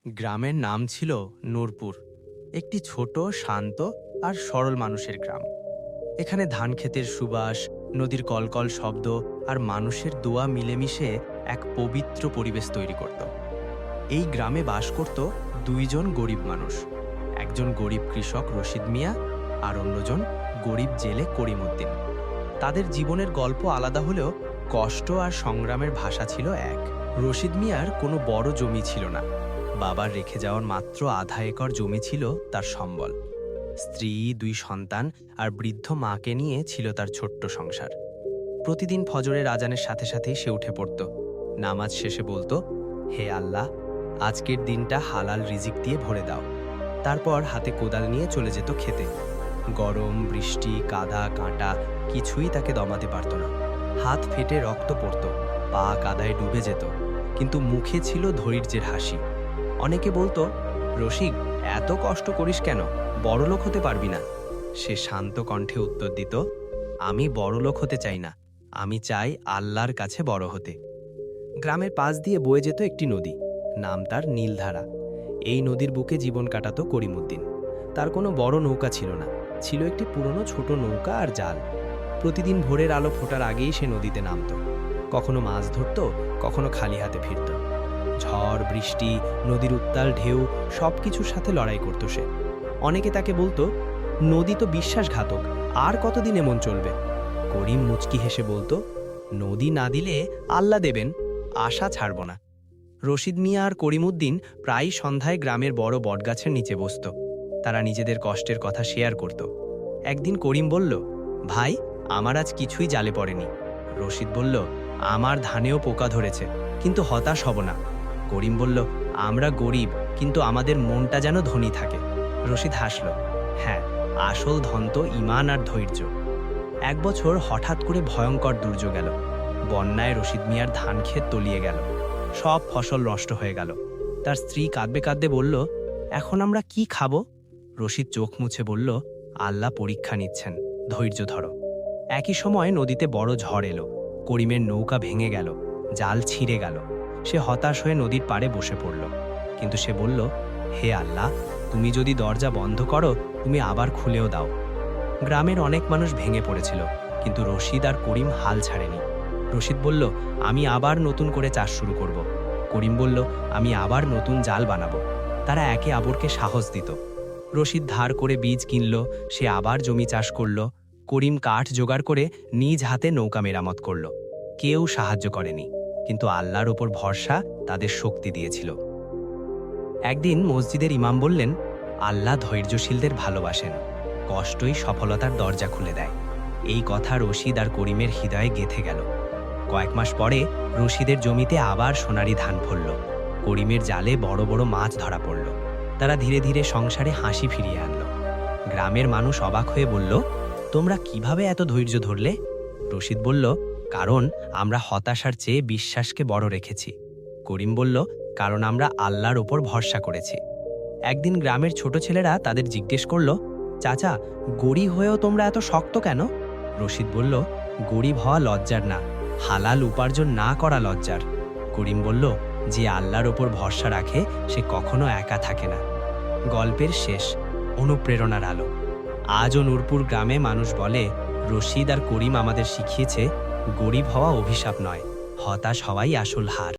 গ্রামের নাম ছিল নূরপুর। একটি ছোট, শান্ত আর সরল মানুষের গ্রাম। এখানে ধান ক্ষেতের সুবাস, নদীর কলকল শব্দ আর মানুষের দোয়া মিলেমিশে এক পবিত্র পরিবেশ তৈরি করত। এই গ্রামে বাস করত দুইজন গরিব মানুষ, একজন গরিব কৃষক রশিদ মিয়া আর অন্যজন গরিব জেলে করিমউদ্দিন। তাদের জীবনের গল্প আলাদা হলেও কষ্ট আর সংগ্রামের ভাষা ছিল এক। রশিদ মিয়ার কোনো বড় জমি ছিল না। বাবার রেখে যাওয়ার মাত্র আধা একর জমি ছিল তার সম্বল। স্ত্রী, দুই সন্তান আর বৃদ্ধ মাকে নিয়ে ছিল তার ছোট্ট সংসার। প্রতিদিন ফজরের আজানের সাথে সাথেই সে উঠে পড়ত। নামাজ শেষে বলতো, হে আল্লাহ, আজকের দিনটা হালাল রিজিক দিয়ে ভরে দাও। তারপর হাতে কোদাল নিয়ে চলে যেত খেতে। গরম, বৃষ্টি, কাদা, কাঁটা কিছুই তাকে দমাতে পারত না। হাত ফেটে রক্ত পড়ত, পা কাদায় ডুবে যেত, কিন্তু মুখে ছিল ধৈর্যের হাসি। অনেকে বলতো, রশিদ, এত কষ্ট করিস কেন? বড়লোক হতে পারবি না। সে শান্ত কণ্ঠে উত্তর দিত, আমি বড়লোক হতে চাই না, আমি চাই আল্লাহর কাছে বড় হতে। গ্রামের পাশ দিয়ে বয়ে যেত একটি নদী, নাম তার নীলধারা। এই নদীর বুকে জীবন কাটাত করিমউদ্দিন। তার কোনো বড় নৌকা ছিল না, ছিল একটি পুরনো ছোট নৌকা আর জাল। প্রতিদিন ভোরের আলো ফোটার আগেই সে নদীতে নামত। কখনো মাছ ধরত, কখনো খালি হাতে ফিরত। ঝড়, বৃষ্টি, নদীর উত্তাল ঢেউ সবকিছুর সাথে লড়াই করত সে। অনেকে তাকে বলতো, নদী তো বিশ্বাসঘাতক, আর কতদিন এমন চলবে? করিম মুচকি হেসে বলতো, নদী না দিলে আল্লাহ দেবেন, আশা ছাড়ব না। রশিদ মিয়া আর করিমউদ্দিন প্রায় সন্ধ্যায় গ্রামের বড় বটগাছের নিচে বসত। তারা নিজেদের কষ্টের কথা শেয়ার করত। একদিন করিম বলল, ভাই, আমার আজ কিছুই জালে পড়েনি। রশিদ বলল, আমার ধানেও পোকা ধরেছে, কিন্তু হতাশ হব না। করিম বলল, আমরা গরিব, কিন্তু আমাদের মনটা যেন ধনী থাকে। রশিদ হাসল, হ্যাঁ, আসল ধন তো ঈমান আর ধৈর্য। এক বছর হঠাৎ করে ভয়ঙ্কর দুর্যোগ এল। বন্যায় রশিদ মিয়ার ধান ক্ষেত তলিয়ে গেল, সব ফসল নষ্ট হয়ে গেল। তার স্ত্রী কাঁদবে কাঁদবে বলল, এখন আমরা কি খাবো? রশিদ চোখ মুছে বলল, আল্লাহ পরীক্ষা নিচ্ছেন, ধৈর্য ধরো। একই সময় নদীতে বড় ঝড় এলো। করিমের নৌকা ভেঙে গেল, জাল ছিঁড়ে গেল। সে হতাশ হয়ে নদীর পাড়ে বসে পড়ল। কিন্তু সে বলল, হে আল্লাহ, তুমি যদি দরজা বন্ধ করো, তুমি আবার খুলেও দাও। গ্রামের অনেক মানুষ ভেঙে পড়েছিল, কিন্তু রশিদ আর করিম হাল ছাড়েনি। রশিদ বলল, আমি আবার নতুন করে চাষ শুরু করব। করিম বলল, আমি আবার নতুন জাল বানাবো। তারা একে অপরকে সাহস দিত। রশিদ ধার করে বীজ কিনল, সে আবার জমি চাষ করল। করিম কাঠ জোগাড় করে নিজ হাতে নৌকা মেরামত করল। কেউ সাহায্য করেনি, কিন্তু আল্লাহর ওপর ভরসা তাদের শক্তি দিয়েছিল। একদিন মসজিদের ইমাম বললেন, আল্লাহ ধৈর্যশীলদের ভালোবাসেন, কষ্টই সফলতার দরজা খুলে দেয়। এই কথা রশিদ আর করিমের হৃদয়ে গেঁথে গেল। কয়েক মাস পরে রশিদের জমিতে আবার সোনারি ধান ফলল। করিমের জালে বড় বড় মাছ ধরা পড়ল। তারা ধীরে ধীরে সংসারে হাসি ফিরিয়ে আনল। গ্রামের মানুষ অবাক হয়ে বলল, তোমরা কিভাবে এত ধৈর্য ধরলে? রশিদ বলল, কারণ আমরা হতাশার চেয়ে বিশ্বাসকে বড় রেখেছি। করিম বলল, কারণ আমরা আল্লাহর ওপর ভরসা করেছি। একদিন গ্রামের ছোট ছেলেরা তাদের জিজ্ঞেস করল, চাচা, গরিব হয়েও তোমরা এত শক্ত কেন? রশিদ বলল, গরিব হওয়া লজ্জার না, হালাল উপার্জন না করা লজ্জার। করিম বলল, যে আল্লাহর ওপর ভরসা রাখে সে কখনো একা থাকে না। গল্পের শেষ, অনুপ্রেরণার আলো। আজও নূরপুর গ্রামে মানুষ বলে, রশিদ আর করিম আমাদের শিখিয়েছে, গরিব হওয়া অভিশাপ নয়, হতাশ হওয়াই আসল হার।